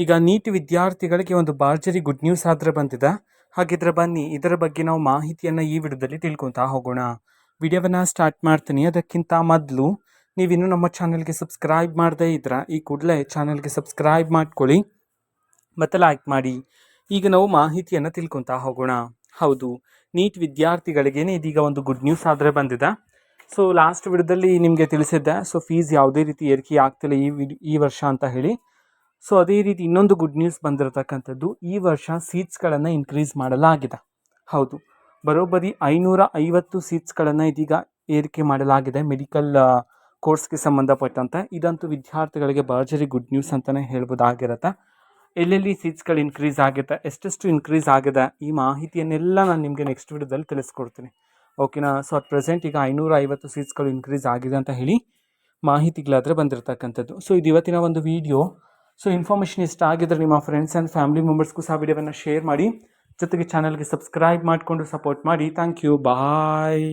ಈಗ ನೀಟ್ ವಿದ್ಯಾರ್ಥಿಗಳಿಗೆ ಒಂದು ಭರ್ಜರಿ ಗುಡ್ ನ್ಯೂಸ್ ಆದ್ರೆ ಬಂದಿದೆ. ಹಾಗಿದ್ರೆ ಬನ್ನಿ ಇದರ ಬಗ್ಗೆ ನಾವು ಮಾಹಿತಿಯನ್ನು ಈ ವಿಡಿಯೋದಲ್ಲಿ ತಿಳ್ಕೊತಾ ಹೋಗೋಣ. ವಿಡಿಯೋವನ್ನು ಸ್ಟಾರ್ಟ್ ಮಾಡ್ತೀನಿ. ಅದಕ್ಕಿಂತ ಮೊದಲು ನೀವಿನ್ನೂ ನಮ್ಮ ಚಾನಲ್ಗೆ ಸಬ್ಸ್ಕ್ರೈಬ್ ಮಾಡದೇ ಇದ್ರೆ ಈ ಕೂಡಲೇ ಚಾನಲ್ಗೆ ಸಬ್ಸ್ಕ್ರೈಬ್ ಮಾಡ್ಕೊಳ್ಳಿ ಮತ್ತು ಲೈಕ್ ಮಾಡಿ. ಈಗ ನಾವು ಮಾಹಿತಿಯನ್ನು ತಿಳ್ಕೊತಾ ಹೋಗೋಣ. ಹೌದು, ನೀಟ್ ವಿದ್ಯಾರ್ಥಿಗಳಿಗೇನೆ ಇದೀಗ ಒಂದು ಗುಡ್ ನ್ಯೂಸ್ ಆದರೆ ಬಂದಿದೆ. ಸೊ ಲಾಸ್ಟ್ ವಿಡಿಯೋದಲ್ಲಿ ನಿಮಗೆ ತಿಳಿಸಿದ್ದೆ, ಸೊ ಫೀಸ್ ಯಾವುದೇ ರೀತಿ ಏರಿಕೆ ಆಗ್ತಿಲ್ಲ ಈ ವರ್ಷ ಅಂತ ಹೇಳಿ. ಸೊ ಅದೇ ರೀತಿ ಇನ್ನೊಂದು ಗುಡ್ ನ್ಯೂಸ್ ಬಂದಿರತಕ್ಕಂಥದ್ದು, ಈ ವರ್ಷ ಸೀಟ್ಸ್ಗಳನ್ನು ಇನ್ಕ್ರೀಸ್ ಮಾಡಲಾಗಿದೆ. ಹೌದು, ಬರೋಬ್ಬರಿ 550 ಸೀಟ್ಸ್ಗಳನ್ನು ಇದೀಗ ಏರಿಕೆ ಮಾಡಲಾಗಿದೆ ಮೆಡಿಕಲ್ ಕೋರ್ಸ್ಗೆ ಸಂಬಂಧಪಟ್ಟಂತೆ. ಇದಂತೂ ವಿದ್ಯಾರ್ಥಿಗಳಿಗೆ ಭರ್ಜರಿ ಗುಡ್ ನ್ಯೂಸ್ ಅಂತಲೇ ಹೇಳ್ಬೋದಾಗಿರುತ್ತೆ. ಎಲ್ಲೆಲ್ಲಿ ಸೀಟ್ಸ್ಗಳು ಇನ್ಕ್ರೀಸ್ ಆಗುತ್ತೆ, ಎಷ್ಟೆಷ್ಟು ಇನ್ಕ್ರೀಸ್ ಆಗಿದೆ, ಈ ಮಾಹಿತಿಯನ್ನೆಲ್ಲ ನಾನು ನಿಮಗೆ ನೆಕ್ಸ್ಟ್ ವಿಡಿಯೋದಲ್ಲಿ ತಿಳಿಸ್ಕೊಡ್ತೀನಿ. ಓಕೆನಾ. ಸೊ ಅಟ್ ಪ್ರೆಸೆಂಟ್ ಈಗ 550 ಸೀಟ್ಸ್ಗಳು ಇನ್ಕ್ರೀಸ್ ಆಗಿದೆ ಅಂತ ಹೇಳಿ ಮಾಹಿತಿಗಳಾದರೆ ಬಂದಿರತಕ್ಕಂಥದ್ದು. ಸೊ ಇದು ಇವತ್ತಿನ ಒಂದು ವಿಡಿಯೋ. ಸೊ ಇನ್ಫಾರ್ಮೇಷನ್ ಇಷ್ಟ ಆಗಿದ್ರೆ ನಿಮ್ಮ ಫ್ರೆಂಡ್ಸ್ ಆ್ಯಂಡ್ ಫ್ಯಾಮಿಲಿ ಮೆಂಬರ್ಸ್ಗೂ ಸಹ ವಿಡಿಯೋವನ್ನು ಶೇರ್ ಮಾಡಿ, ಜೊತೆಗೆ ಚಾನಲ್ಗೆ ಸಬ್ಸ್ಕ್ರೈಬ್ ಮಾಡಿಕೊಂಡು ಸಪೋರ್ಟ್ ಮಾಡಿ. Thank you, bye.